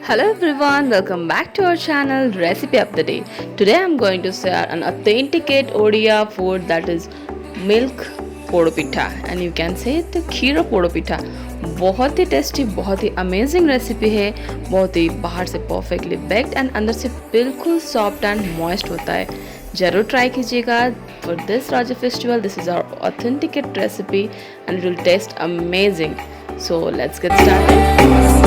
Hello everyone, welcome back to our channel Recipe of the Day. Today I'm going to share an authenticate Odia food that is milk poda pitha and you can say the khira poda pitha. बहुत ही tasty, बहुत ही amazing recipe है। बहुत ही बाहर से perfectly baked and अंदर से बिल्कुल soft and moist होता है। ज़रूर ट्राई कीजिएगा। For this Raja festival this is our authenticate recipe and it will taste amazing. So let's get started.